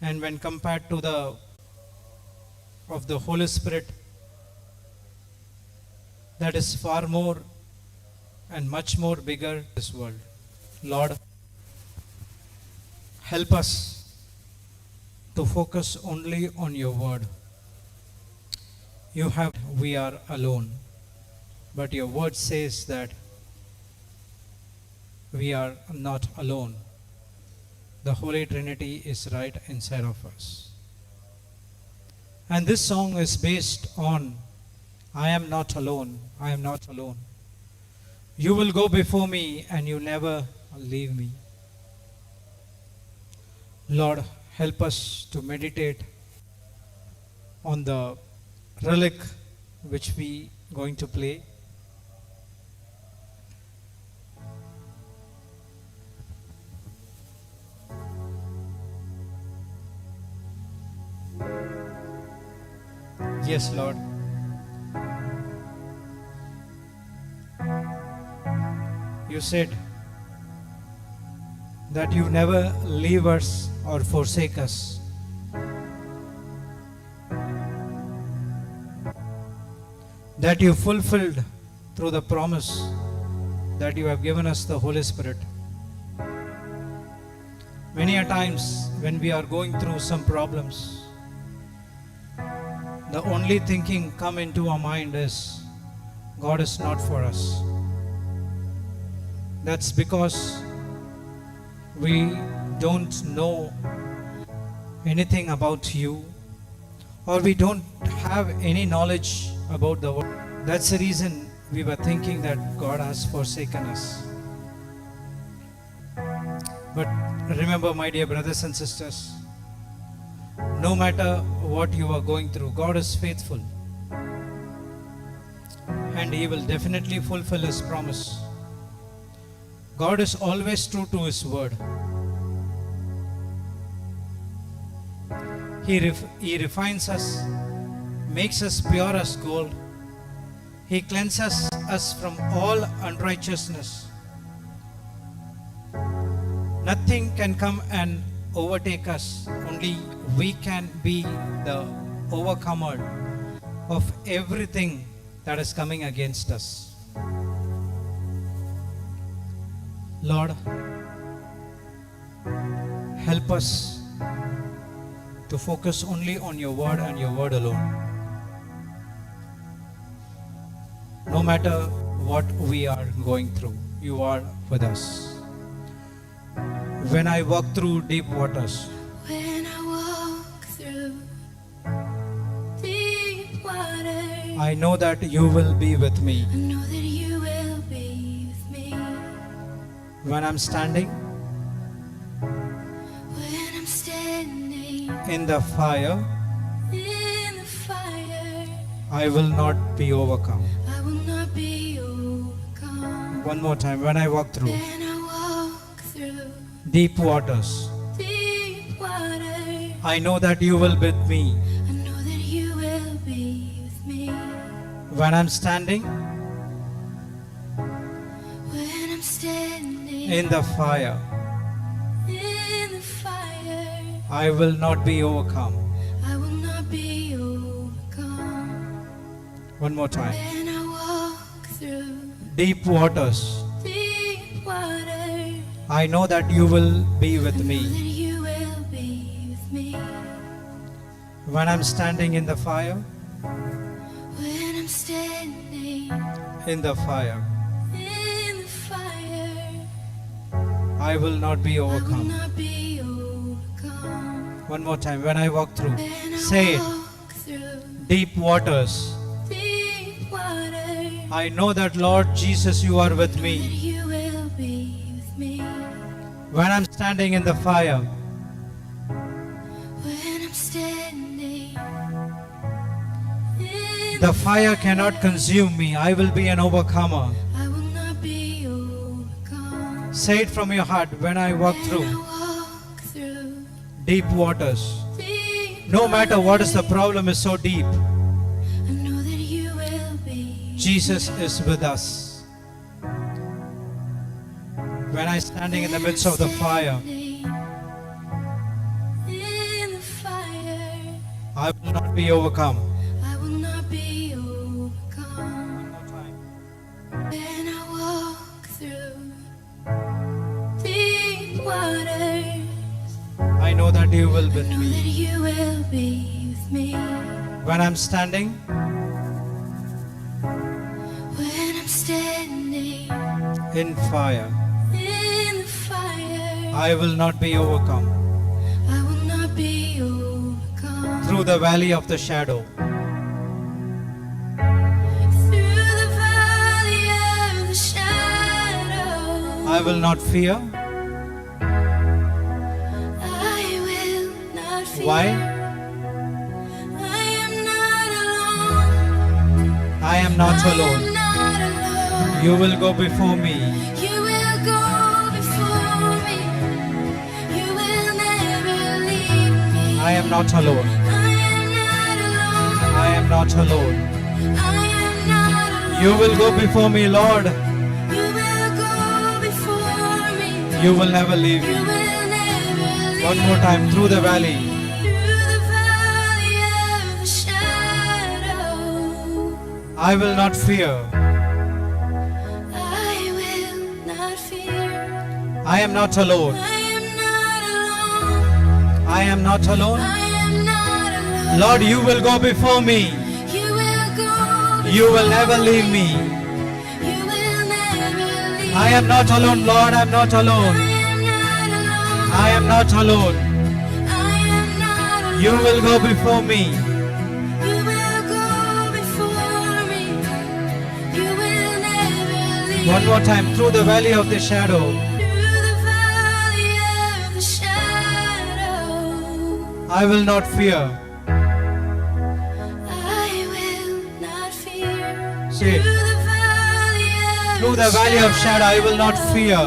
And when compared to the of the Holy Spirit, that is far more and much more bigger this world. Lord, help us to focus only on your word. You have we are alone, but your word says that we are not alone. The Holy Trinity is right inside of us. And this song is based on I am not alone, I am not alone. You will go before me and you never leave me. Lord, help us to meditate on the relic which we going to play. Yes, Lord. You said that you never leave us or forsake us. That you fulfilled through the promise that you have given us the Holy Spirit. Many a times when we are going through some problems, the only thinking come into our mind is God is not for us. That's because we don't know anything about you, or we don't have any knowledge about the world. That's the reason we were thinking that God has forsaken us. But remember, my dear brothers and sisters, no matter what you are going through, God is faithful. And He will definitely fulfill His promise. God is always true to His word. He refines us, makes us pure as gold. He cleanses us from all unrighteousness. Nothing can come and overtake us. Only we can be the overcomer of everything that is coming against us. Lord, help us to focus only on your word and your word alone. No matter what we are going through, you are with us. When I walk through deep waters, When I walk through deep water, I know that you will be with me. I know that you will be with me. When I'm standing When I'm standing in the fire, in the fire, I will not be overcome. I will not be overcome. One more time. When I walk through When I walk through deep waters, deep water, I know that you will be with me. I know that you will be with me. When I'm standing When I'm standing in the fire, in the fire, I will not be overcome. I will not be overcome. One more time. When I walk through Deep waters, deep water, I know that you will be I with know that me. you will be with me. When I'm standing in the fire, When I'm standing in the fire, in the fire, I will not be I will overcome. not be overcome. One more time. When I walk through, When say I it. walk through Deep waters, deep water, I know that Lord Jesus, you are with that me. you will be with me. When I'm standing in the fire, When I'm standing in the fire cannot consume me. I will be an overcomer. I will not be overcome. Say it from your heart. When I walk When I through walk through deep waters, deep no matter what is the water, problem is so deep, I know that you will be. Jesus is with us. When I'm standing in the midst of the fire, In the I will not be overcome. I will not be overcome. When I walk through deep waters, I know that you will with know me. that you will be with me. When I'm standing, When I'm standing in fire, in the fire, I will not be overcome. I will not be overcome. Through the valley of the shadow, Through the valley of the shadow, I will not fear. I will not fear. Why? I am not alone. I am not I alone. am not alone. You will go before me. You will go before me. You will never leave me. I am not alone. I am not alone. I am not alone. I am not alone. You will go before me, Lord. You will go before me. You will never leave You me. will never leave One more time, through the valley. Through the valley of the shadow, I will not fear. I will not fear. I am not alone. I am not alone. I am not alone. I am not alone. Lord, you will go before me. You will go. You will never leave me. You will never leave. I am not alone, Lord. I am not alone. I am not alone. I am not alone. I am not alone. You will go before me. You will go before me. You will never leave. One more time, through the valley of the shadow. Through the valley of the shadow, I will not fear. I will not fear. Say it. Through the valley of shadow, I will not fear.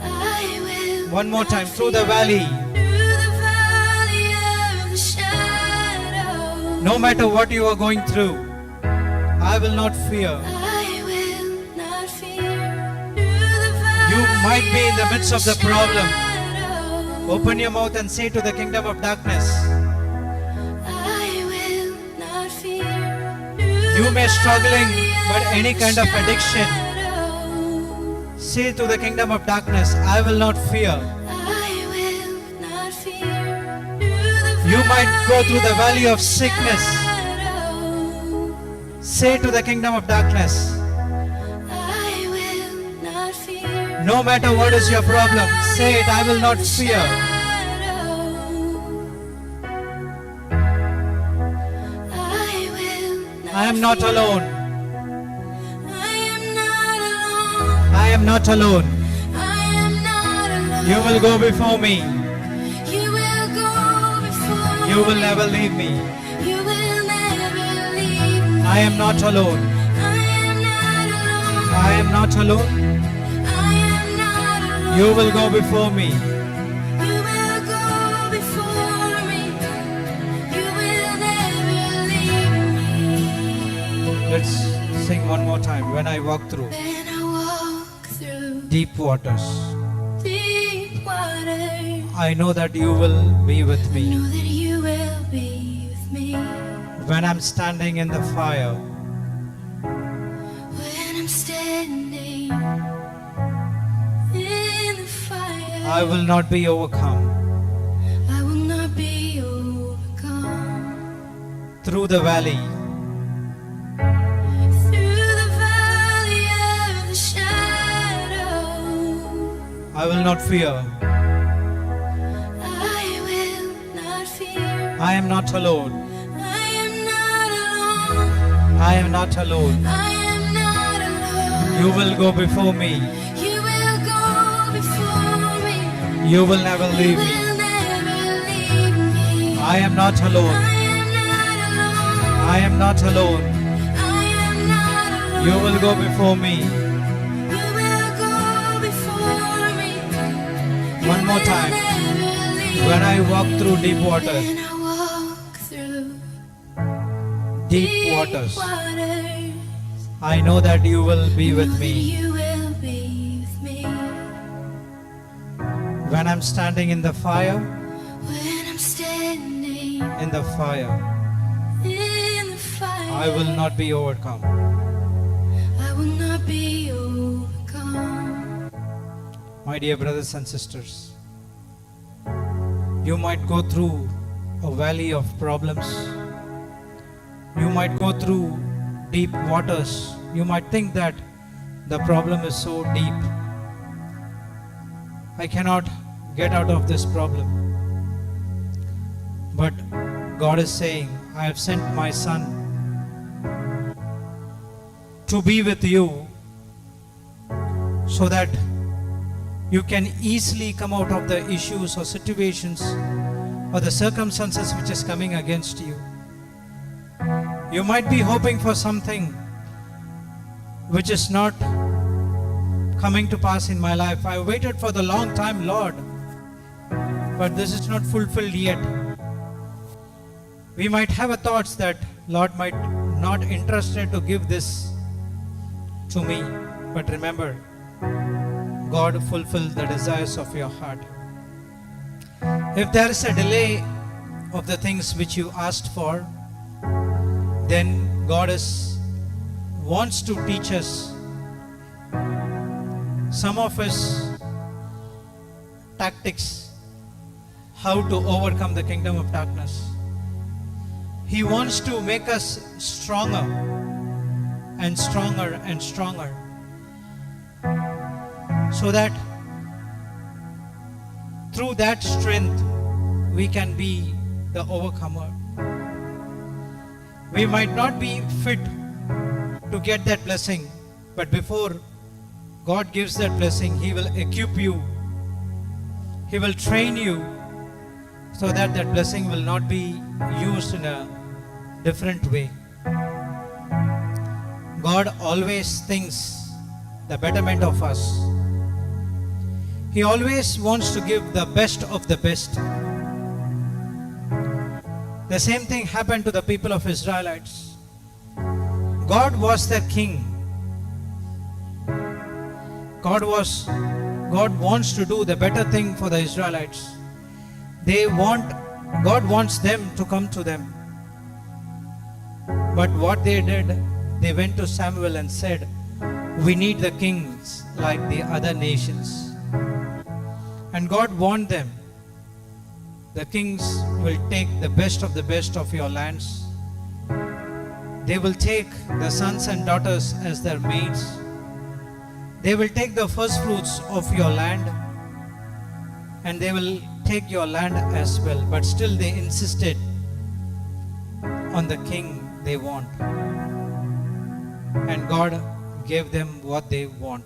I will. One more time, through the valley. Through the valley of the shadow, No matter what you are going through, I will not fear. I will not fear. Through the valley You might be in the midst of the problem. shadow, Open your mouth and say to the kingdom of darkness, I will not fear. you may struggling with any kind of addiction. Shadow, Say to the kingdom of darkness, I will not fear. I will not fear. Through the You might go through the valley of sickness. shadow, Say to the kingdom of darkness, I will not fear. no matter what is your problem, say it, I will not fear. I am not alone. I am not alone. I am not alone. I am not alone. You will go before me. You will go before You will never leave me. You will never leave me. I am not alone. I am not alone. I am not alone. I am not alone. You will go before me. You will go before me. You will never leave me. Let's sing one more time. When I walk through When I walk through deep waters, deep water, I know that you will be with me. know that you will be with me. When I'm standing in the fire, When I'm standing in the fire, I will not be overcome. I will not be overcome. Through the valley, Through the valley of the shadow, I will not fear. I will not fear. I am not alone. I am not alone. I am not alone. I am not alone. You will go before me. You will go before me. You will never You leave me. will never leave me. I am not alone. I am not alone. I am not alone. I am not alone. You will go before me. You will go before me. One more time. When I walk through deep waters, When I walk through deep waters, waters, I know that you will be with know that me. You will be with me. When I'm standing in the fire, When I'm standing in the fire, in the fire, I will not be overcome. I will not be overcome. My dear brothers and sisters, you might go through a valley of problems. You might go through deep waters. You might think that the problem is so deep. I cannot get out of this problem. But God is saying, I have sent my Son to be with you so that you can easily come out of the issues or situations or the circumstances which is coming against you. You might be hoping for something which is not coming to pass in my life. I waited for the long time, Lord, but this is not fulfilled yet. We might have a thoughts that Lord might not interested to give this to me, but remember, God fulfill the desires of your heart. If there is a delay of the things which you asked for, then God wants to teach us some of His tactics, how to overcome the kingdom of darkness. He wants to make us stronger and stronger and stronger, so that through that strength we can be the overcomer. We might not be fit to get that blessing, but before God gives that blessing, He will equip you, He will train you, so that that blessing will not be used in a different way. God always thinks the betterment of us. He always wants to give the best of the best. The same thing happened to the people of Israelites. God was their king. God wants to do the better thing for the Israelites. God wants them to come to them. But what they did, they went to Samuel and said, we need the kings like the other nations. And God warned them, the kings will take the best of the best of your lands. They will take the sons and daughters as their maids. They will take the first fruits of your land, and they will take your land as well. But still they insisted on the king they want. And God gave them what they want.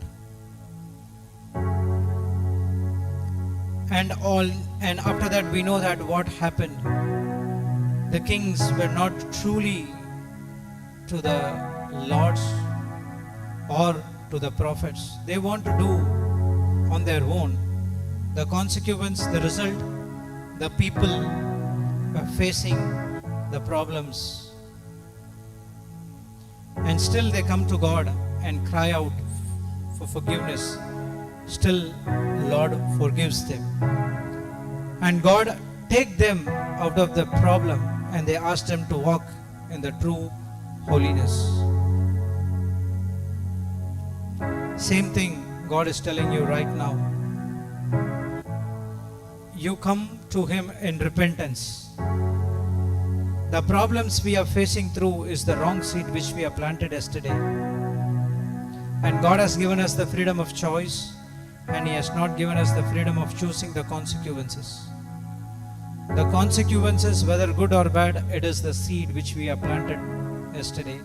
And after that we know that what happened. The kings were not truly to the lords or to the prophets. They want to do on their own. The consequence, the result, the people are facing the problems. And still they come to God and cry out for forgiveness. Still Lord forgives them. And God take them out of the problem, and they ask them to walk in the true holiness. Same thing God is telling you right now. You come to Him in repentance. The problems we are facing through is the wrong seed which we have planted yesterday. And God has given us the freedom of choice, and He has not given us the freedom of choosing the consequences. The consequences, whether good or bad, it is the seed which we have planted yesterday.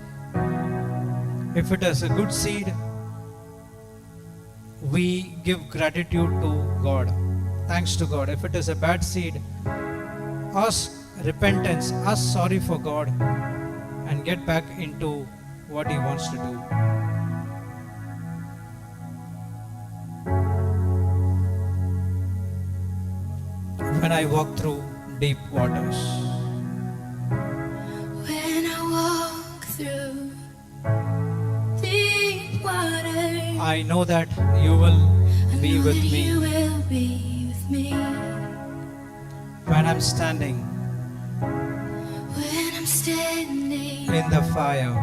If it is a good seed, we give gratitude to God, thanks to God. If it is a bad seed, ask repentance, ask sorry for God, and get back into what He wants to do. When I walk through deep waters, When I walk through deep waters, I know that You will I be know with that me. You will be with me. When I'm standing when I'm standing in the fire,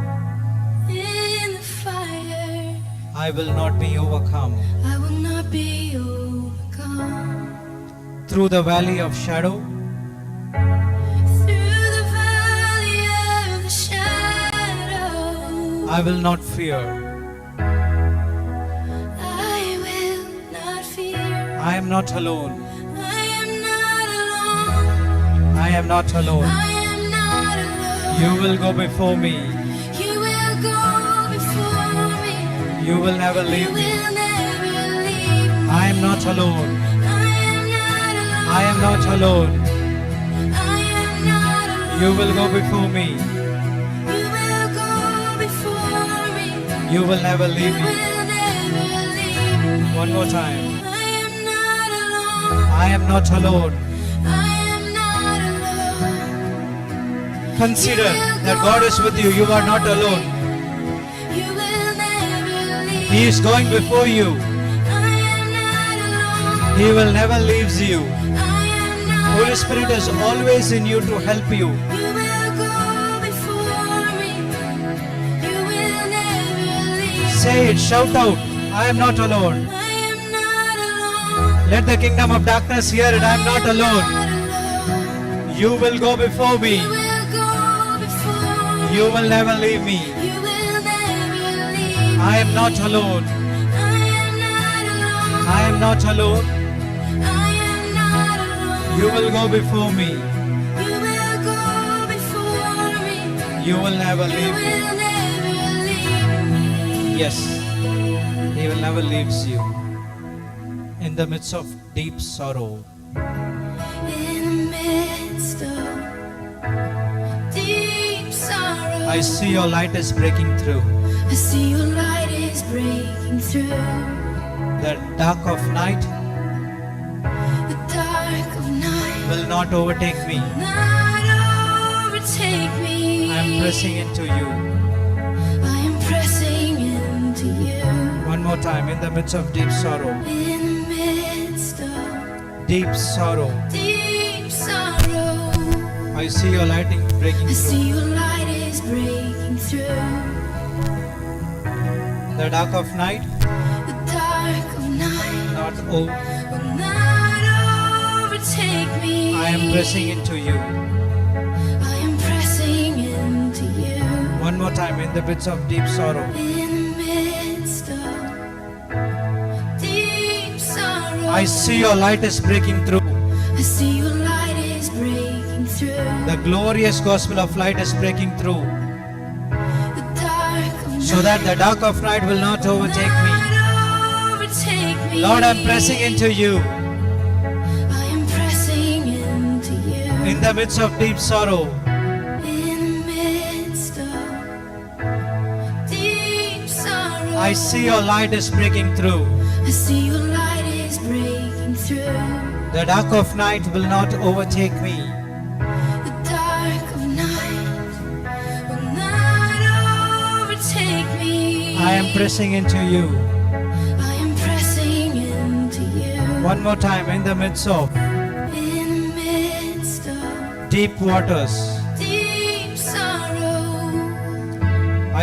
in the fire, I will not be overcome. I will not be overcome. Through the valley of shadow, Through the valley of the shadow, I will not fear. I will not fear. I am not alone. I am not alone. I am not alone. I am not alone. You will go before me. You will go before me. You will never You leave me. will never leave me. I am not alone. I am not alone. I am not alone. I am not alone. You will go before me. You will go before me. You will never You leave me. will never leave me. One more time. I am not alone. I am not alone. I am not alone. Consider that God is with you. You are not alone. You will never leave. He is going before you. I am not alone. He will never leave you. I am not. Holy Spirit is always in you to help you. You will go before me. You will never leave. Say it, shout out, I am not alone. I am not alone. Let the kingdom of darkness hear it, I am not alone. Not alone. You will go before me. You will go before me. You will never leave me. You will never leave. I am not alone. I am not alone. I am not alone. I am not alone. You will go before me. You will go before me. You will never You leave me. will never leave me. Yes, He will never leave you. In the midst of deep sorrow, In the midst of deep sorrow, I see your light is breaking through. I see your light is breaking through The dark of night the dark of night. will not overtake me. Not overtake me. I am pressing into you. I am pressing into you. One more time, in the midst of deep sorrow. In the midst of Deep sorrow. deep sorrow, I see your lighting breaking I see through. your light is breaking through The dark of night the dark of night. not over. Will not overtake me. I am pressing into you. I am pressing into you. One more time, in the midst of deep sorrow. In the midst of deep sorrow, I see your light is breaking through. I see your light is breaking through The glorious gospel of light is breaking through. the dark of night. So that the dark of night will not overtake me. Not overtake me. Lord, I'm pressing into you. I am pressing into you. In the midst of deep sorrow, In the midst of deep sorrow, I see your light is breaking through. I see your light is breaking through The dark of night will not overtake me. the dark of night. Will not overtake me. I am pressing into you. I am pressing into you. One more time, in the midst of In the midst of deep waters, deep sorrow,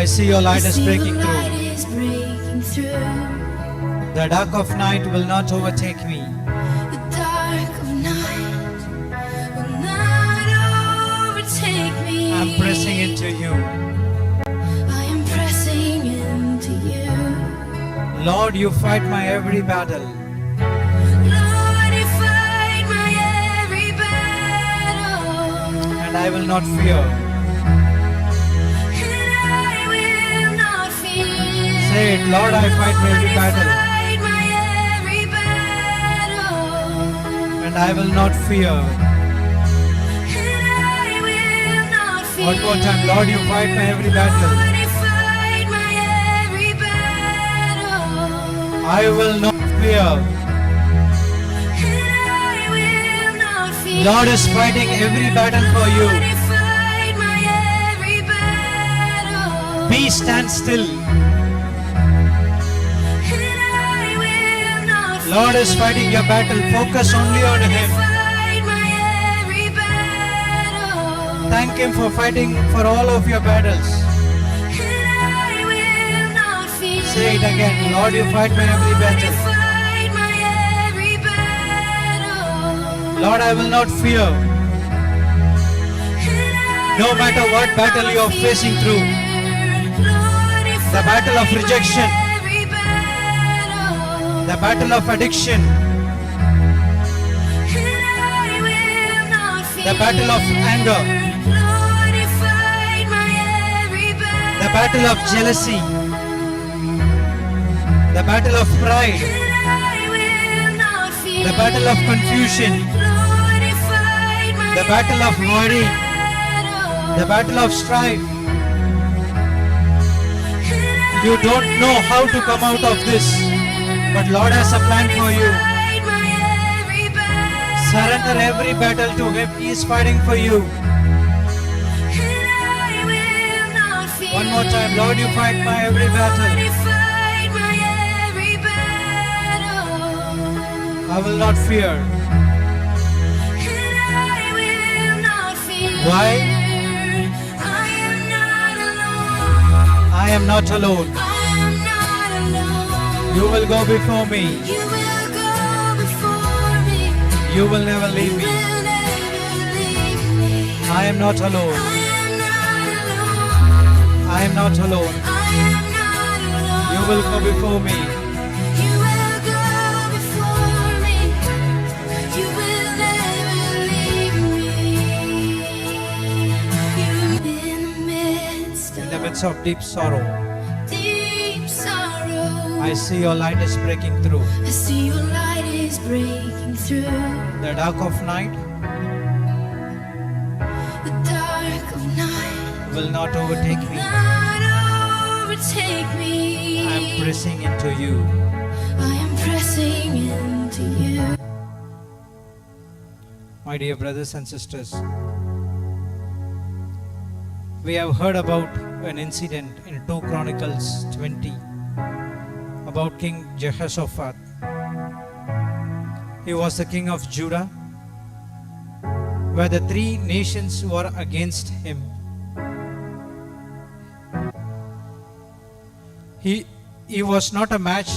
I see your light I is see breaking your through. light is breaking through The dark of night will not overtake me. the dark of night. Will not overtake me. I'm pressing into you. I am pressing into you. Lord, you fight my every battle. Lord, you fight my every battle. And I will not fear. And I will not fear. Say it, Lord, I fight my every Lord, you battle. fight my every battle. And I will not fear. And I will not fear. One more time, Lord, you fight my every battle. Lord, you fight my every battle. I will not fear. And I will not fear. Lord is fighting every battle for you. Lord, you fight my every battle. Be stand still. And I will not fear. Lord is fighting your battle. Focus only on Lord, you Him. fight my every Thank Him for fighting for all of your battles. And I will not fear. Say it again. Lord, you fight my every Lord, you battle. fight my every battle. Lord, I will not fear. No matter what battle you are facing through, the battle of rejection, the battle of addiction, the battle of anger, the battle of jealousy, the battle of pride, the battle of confusion, the battle of worry, the battle of strife. You don't know how to come out of this, but Lord has a plan for you. Surrender every battle to Him. He is fighting for you. One more time, Lord, you fight my every battle. I will not fear. Why? I am not alone. You will go before me. You will never leave me. I am not alone. I am not alone. You will go before me. In the midst of deep sorrow, I see your light is breaking through. I see your light is breaking through The dark of night the dark of night. will not overtake me. Not overtake me. I am pressing into you. I am pressing into you. My dear brothers and sisters, we have heard about an incident in 2 Chronicles 20 about King Jehoshaphat. He was the king of Judah, where the 3 nations were against him. He was not a match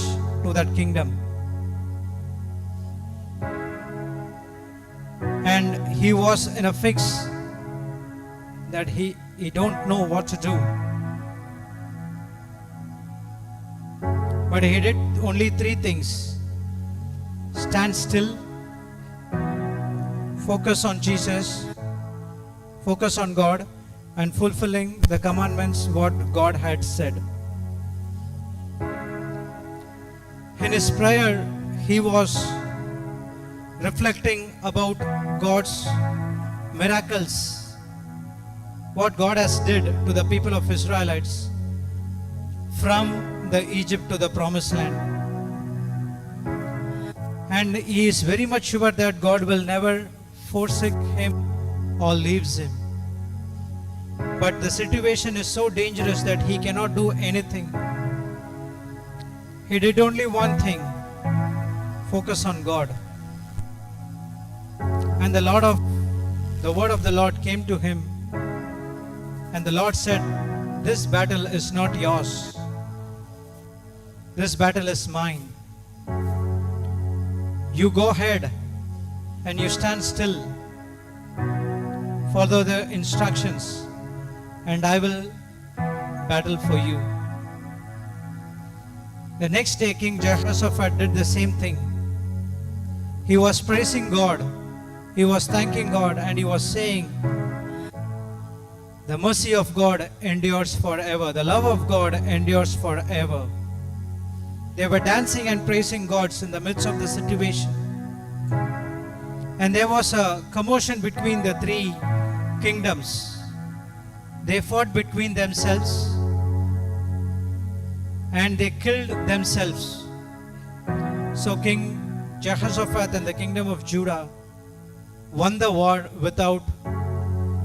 to that kingdom. And he was in a fix that he don't know what to do. But he did only 3 things: stand still, focus on Jesus, focus on God, and fulfilling the commandments what God had said. In his prayer, he was reflecting about God's miracles, what God has did to the people of Israelites from the Egypt to the promised land. And he is very much sure that God will never forsake him or leaves him. But the situation is so dangerous that he cannot do anything. He did only one thing: focus on God. And the word of the Lord came to him, and the Lord said, "This battle is not yours. This battle is mine. You go ahead and you stand still. Follow the instructions, and I will battle for you." The next day, King Jehoshaphat did the same thing. He was praising God. He was thanking God, and he was saying, "The mercy of God endures forever. The love of God endures forever." They were dancing and praising God in the midst of the situation. And there was a commotion between the 3 kingdoms. They fought between themselves and they killed themselves. So King Jehoshaphat and the kingdom of Judah won the war without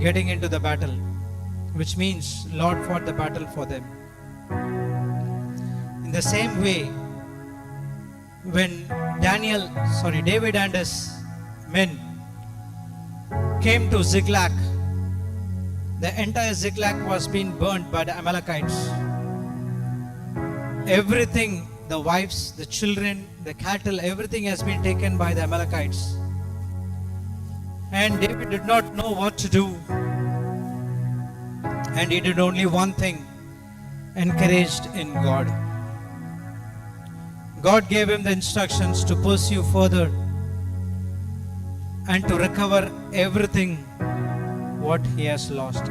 getting into the battle, which means Lord fought the battle for them. In the same way, when David and his men came to Ziklag, the entire Ziklag was being burnt by the Amalekites. Everything, the wives, the children, the cattle, everything has been taken by the Amalekites. And David did not know what to do. And he did only one thing, encouraged in God. God gave him the instructions to pursue further and to recover everything what he has lost.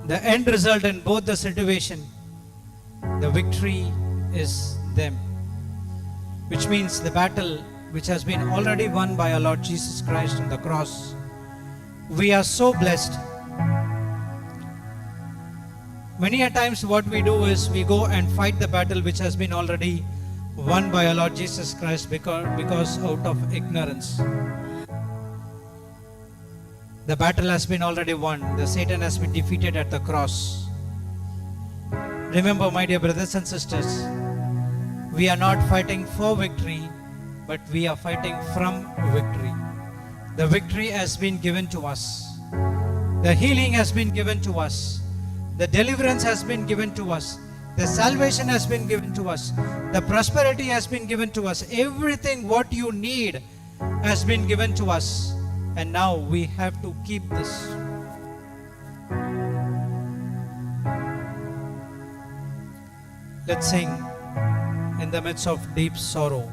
The end result in both the situation, the victory is them, which means the battle which has been already won by our Lord Jesus Christ on the cross. We are so blessed. Many a times what we do is we go and fight the battle which has been already won by our Lord Jesus Christ because out of ignorance. The battle has been already won. The Satan has been defeated at the cross. Remember, my dear brothers and sisters, we are not fighting for victory, but we are fighting from victory. The victory has been given to us. The healing has been given to us. The deliverance has been given to us. The salvation has been given to us. The prosperity has been given to us. Everything what you need has been given to us. And now we have to keep this. Let's sing in the midst of deep sorrow.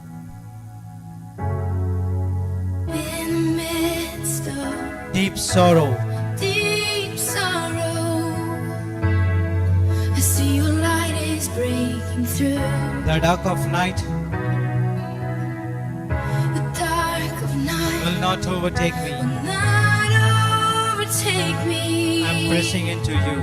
In the midst of Deep sorrow. deep sorrow, I see your light is breaking through The dark of night the dark of night. will not overtake me. Will not overtake me. I'm pressing into you.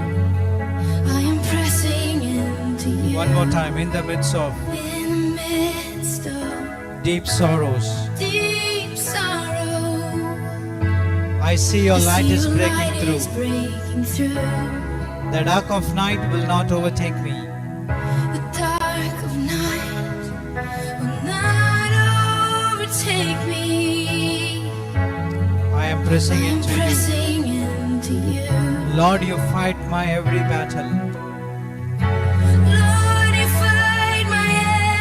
I am pressing into you. One more time. In the midst of In the midst of deep sorrows, deep sorrow, I see your I light see is your breaking light through. is breaking through. The dark of night will not overtake me. The dark of night will not overtake me. I am pressing I am into you. pressing into you. Lord, you fight my every battle. Lord, you fight my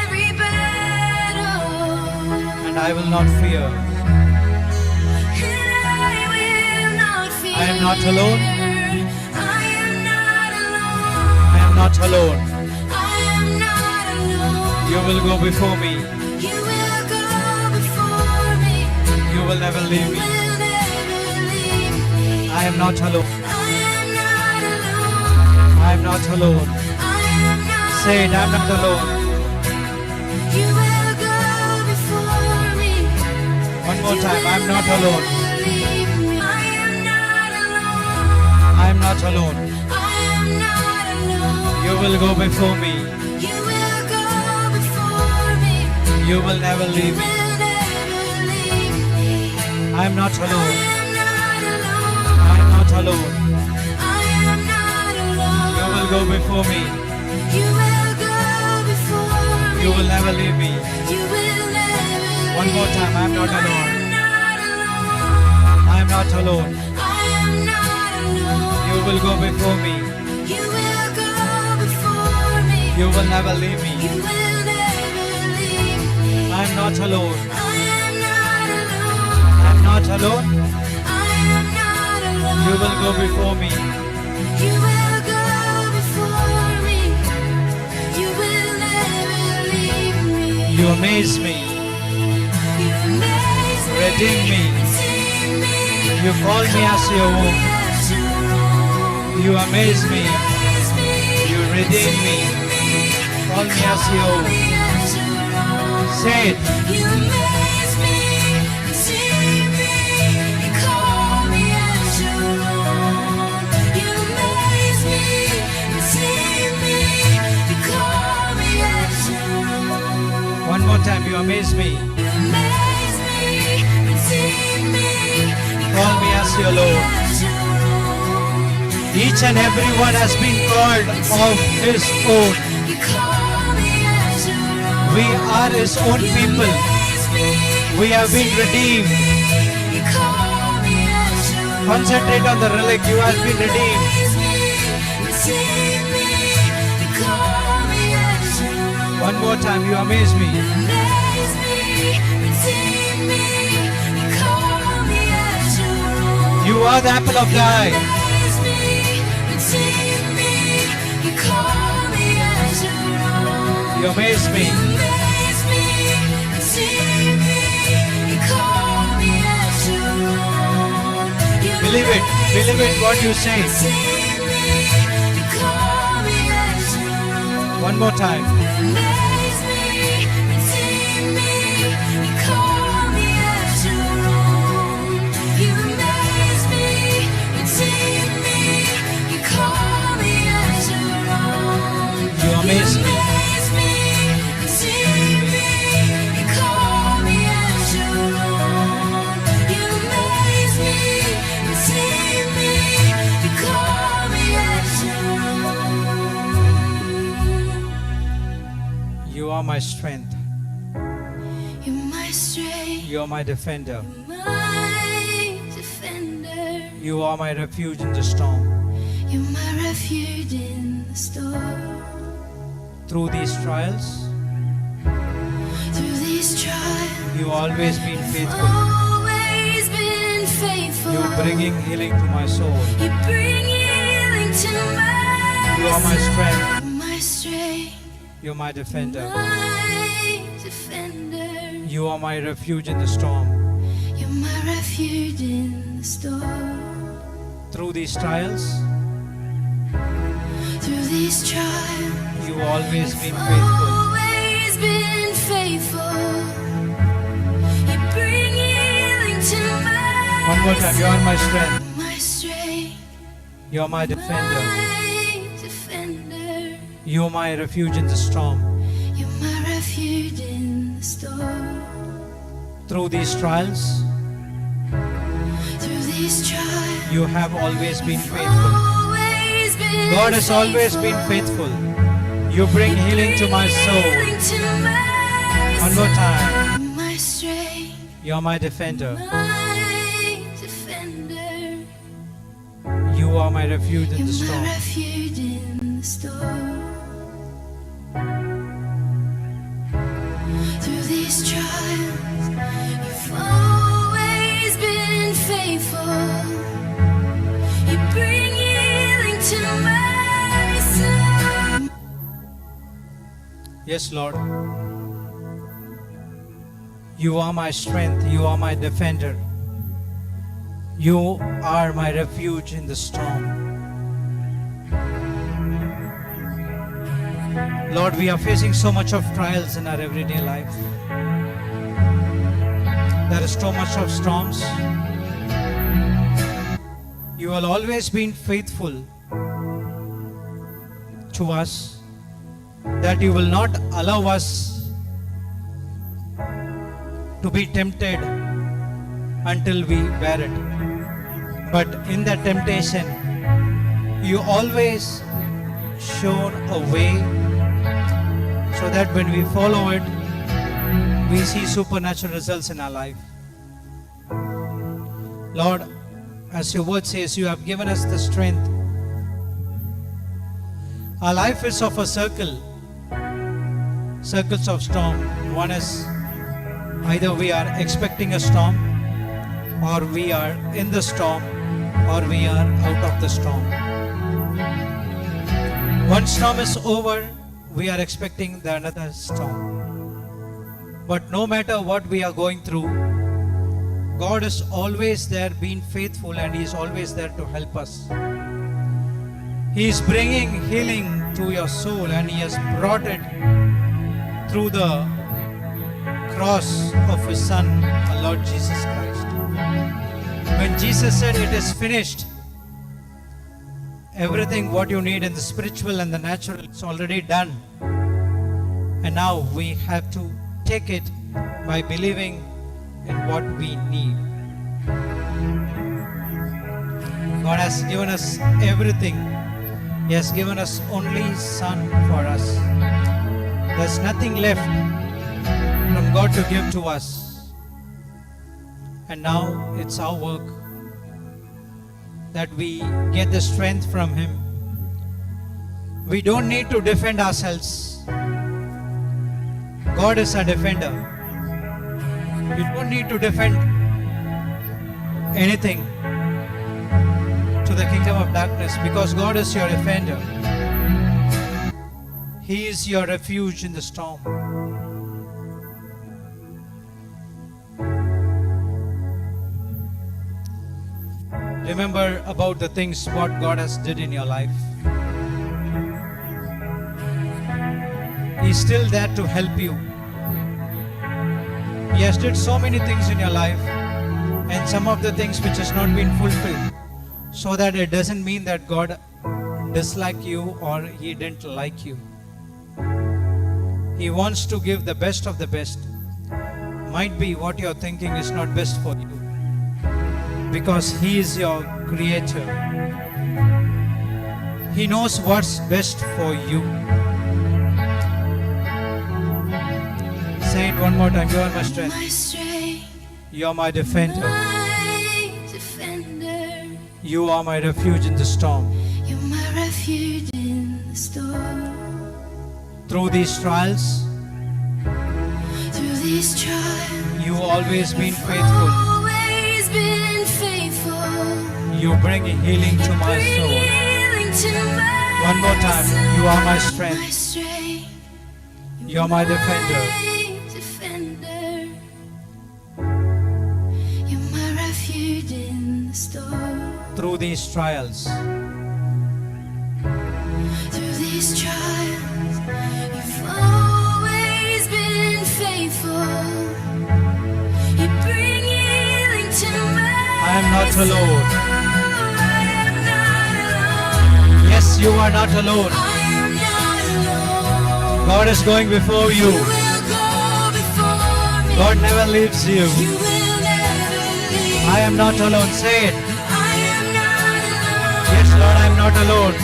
every battle. And I will not fear. And I will not fear. I am not alone. I am not alone. I am not alone. I am not alone. You will go before me. You will go before me. You will never leave You me. will never leave me. I am not alone. I am not alone. I am not alone. I am not Say it, I am not alone. You will go before me. One more time. I am not alone. I am not alone. I am not alone. I am not alone. You will go before me. You will go before me. You will never leave me. Will never leave me. I am not I alone. am not alone. I am not alone. I am not alone. You will go before me. You will go before me. You will never leave me. You will never One more leave time. I am not me. alone. I am not alone. I am not alone. I am not alone. You will go before me. You will go before me. You will never leave You me. will never leave me. I am not alone. I am not I am alone. not alone. I am not alone. You will go before me. You will go before me. You will never leave me. You amaze me. You amaze me. Redeem me. Redeem me. You call me as your own. As your own. You amaze me. Amaze me. You redeem me. Call me as your own. Me as your own. Say it. You amaze me, redeem me, you call me as your own. You amaze me, redeem me, you call me as your own. One more time. You amaze me. You amaze me, redeem me, you Call me as your Lord. as your own. Each and every one has been called of his own. You call me as your own. We are his own You people. amaze me, We have been redeemed. you call me as your Concentrate on the relic. You have been redeemed. Amaze me, redeem me, you call me as your own. One more time. You amaze me. Amaze me, redeem me, you call me as your own. You are the apple of the eye. Amaze me, redeem me, you call me as your own. You amaze me. Amaze me, redeem me, you call me as your own. You Believe it. Believe it what you say. redeem me, you call me as your own. One more time. Amaze me, redeem me, you call me as your own. You amaze me, redeem me, you call me as your own. You amaze me. Amaze me, redeem me, you call me as your own. You amaze me, redeem me, you call me as your own. You are my strength. You're my strength, You are my defender. my defender. You are my refuge in the storm. You're my refuge in the storm. Through these trials, Through these trials, you always been faithful. always been faithful. You're bringing healing to my soul. You bring healing to my You are my strength. soul. My strength, You're my defender. my defender. You are my refuge in the storm. You're my refuge in the storm. Through these trials, Through these trials, you always been faithful. always been faithful. You bring healing to my One more time. You are my strength. soul. My strength, You are my defender. my defender. You are my refuge in the storm. You're my refuge in the storm. Through these trials, Through these trials, you have always been faithful. always been God has always been faithful. You bring healing to my soul. Healing to my One more time. soul. My strength, You are my defender. my defender. You are my refuge in You're the my storm. refuge in the storm. Through these trials, you've always been faithful. You bring healing to my soul. Yes, Lord. You are my strength. You are my defender. You are my refuge in the storm. Lord, we are facing so much of trials in our everyday life. There is so much of storms. You have always been faithful to us, that you will not allow us to be tempted until we bear it. But in that temptation, you always shown a way so that when we follow it, we see supernatural results in our life. Lord, as your word says, you have given us the strength. Our life is of a circle, circles of storm. One is either we are expecting a storm, or we are in the storm, or we are out of the storm. One storm is over, we are expecting the another storm. But no matter what we are going through, God is always there, being faithful, and He is always there to help us. He is bringing healing to your soul, and He has brought it through the cross of His Son, our Lord Jesus Christ. When Jesus said, "It is finished," everything what you need in the spiritual and the natural is already done. And now we have to take it by believing in what we need. God has given us everything. He has given us only Son for us. There's nothing left from God to give to us. And now it's our work that we get the strength from Him. We don't need to defend ourselves. God is our defender. You don't need to defend anything to the kingdom of darkness because God is your defender. He is your refuge in the storm. Remember about the things what God has did in your life. He's still there to help you. He has did so many things in your life, and some of the things which has not been fulfilled, so that it doesn't mean that God disliked you or He didn't like you. He wants to give the best of the best. Might be what you're thinking is not best for you, because He is your creator. He knows what's best for you. Say it one more time. You are my strength. My strength, You are my defender. my defender. You are my refuge in the storm. You're my refuge in the storm. Through these trials, Through these trials, you've always been faithful. always been faithful. You bring healing to my soul. Healing to my One more time. You are my soul. strength. My strength. You are my defender. Defender. You're my refuge in the storm. Through these trials, Through these trials, you've always been faithful. You bring healing to my I am not alone. soul. I am not alone. Yes, you are not alone. I am not alone. God is going before You you. will go before me. God never leaves you. You will never leave. I am not alone. Say it. I am not alone. Yes, Lord, I am not alone.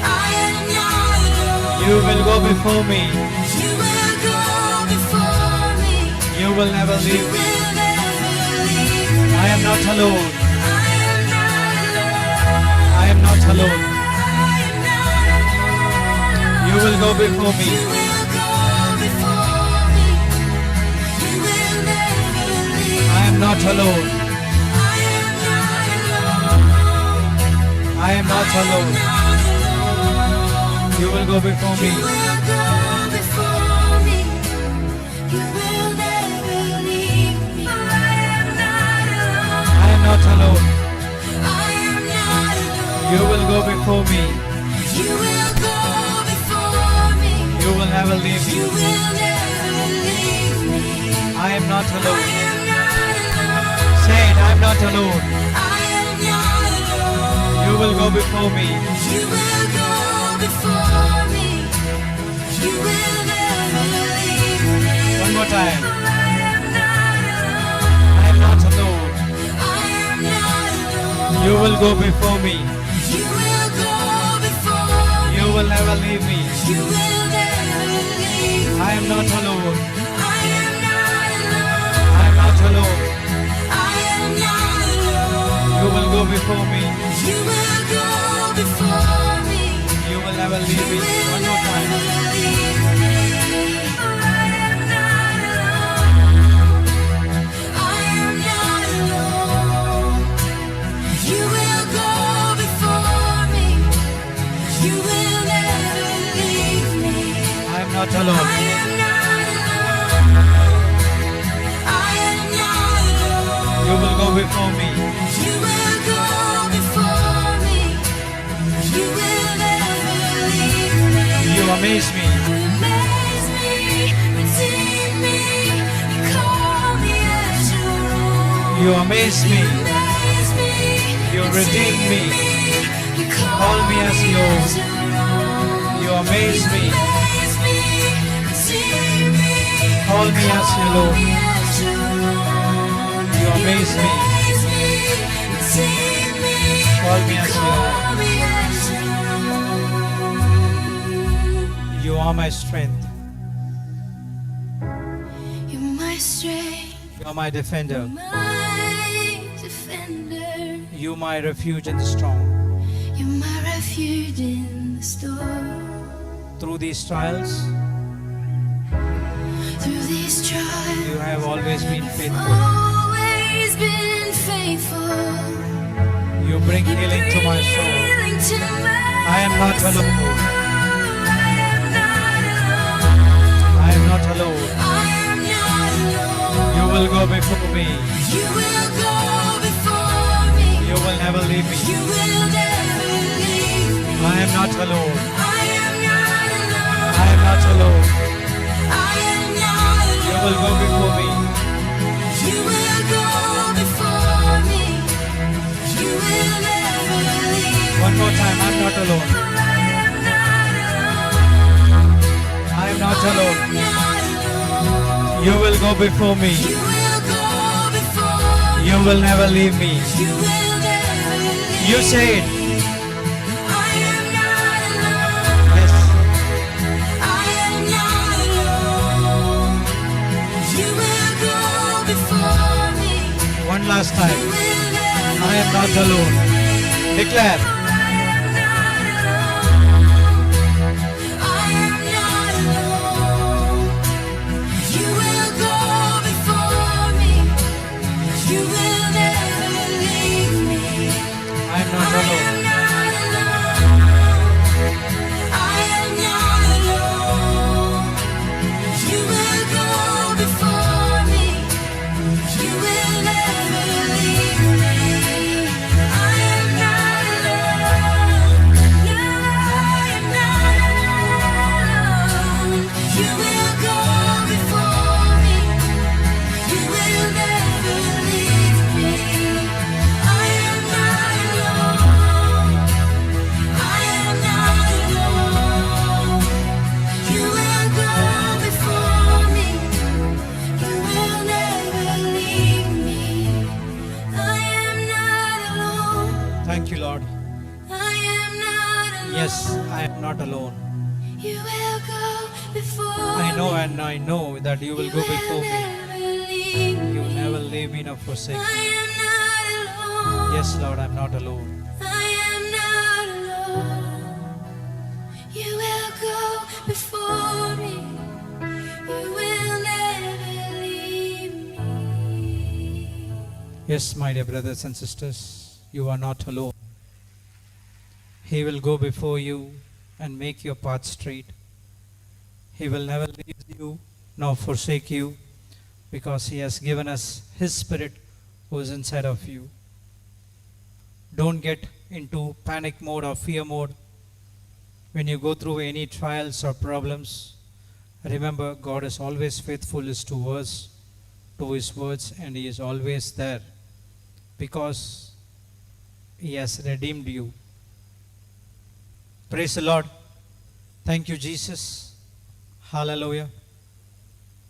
I am not alone. You will go before me. You will go before me. You will never You leave me. will never leave me. I am not alone. I am not alone. I am not alone. I am not alone. You will go before You me. will go before me. You will never leave I am not alone. I am not alone. I am not alone. Not alone. You will go before me. You will go before me. You will never leave me. I am not alone. I am not alone. I am not alone. You will go before me. You will go before me. You will never leave You me. will never leave me. I am not I alone. am not alone. Say it. I am not alone. I am not alone. You will go before me. You will go before me. You will never leave me. One more time. I am not alone. I am not alone. I am not alone. You will go before me. You will go before me. You will never leave me. You will never leave me. I am not alone. I am not alone. I am not alone. I am not alone. You will go before me. You will go before me. You will never leave me. One more time. I am not alone. You will go before me. You amaze me. Amaze me, redeem me, you call me as your own. You amaze me. Amaze me, You redeem me. you Call me as your own. own. You amaze me. Amaze me, redeem me, Call me as your call own. me as your own. You amaze me. Amaze me, redeem me, Call me as your own. call me as your own. You are my strength. You're my strength, You are my defender. my defender. surrender. You my refuge in the storm. You're my refuge in the storm. Through these trials, Through these trials, you have always been you've faithful. always been faithful. You bring healing to my soul. Healing to my I am not soul. alone. I am not alone. I am not alone. I am not alone. You will go before me. You will go before me. You will never leave me. You will never leave me. I am not alone. I am not alone. I am not alone. I am not alone. You will go before me. You will go before me. You will never leave me. One more time, I am not alone. I am not alone. I am not I alone. am not alone. You will go before me. You will go before me. You will never leave me. You will never leave You say it. I am not alone. Yes. I am not alone. You will go before me. One last You time. will never I am not alone. Declare. I am not alone. I am not alone. You will go before me. You will never leave me. I am not I alone. am not alone. I am not alone. You will go before me. You will never leave me. I am not alone. No, I am not alone. You will go before me. You will never leave me. I am not alone. I am not alone. You will go before me. You will never leave me. I am not alone. Thank you, Lord. I am not alone. Yes, I am not alone. You will go before I know me. and I know that you will go before me. Never leave You me. never leave me nor forsake I me. am not alone. Yes, Lord, I am not alone. I am not alone. You will go before me. You will never leave me. Yes, my dear brothers and sisters, you are not alone. He will go before you and make your path straight. He will never leave you nor forsake you because He has given us His Spirit who is inside of you. Don't get into panic mode or fear mode when you go through any trials or problems. Remember, God is always faithful to His words, and He is always there because He has redeemed you. Praise the Lord. Thank you, Jesus. Hallelujah.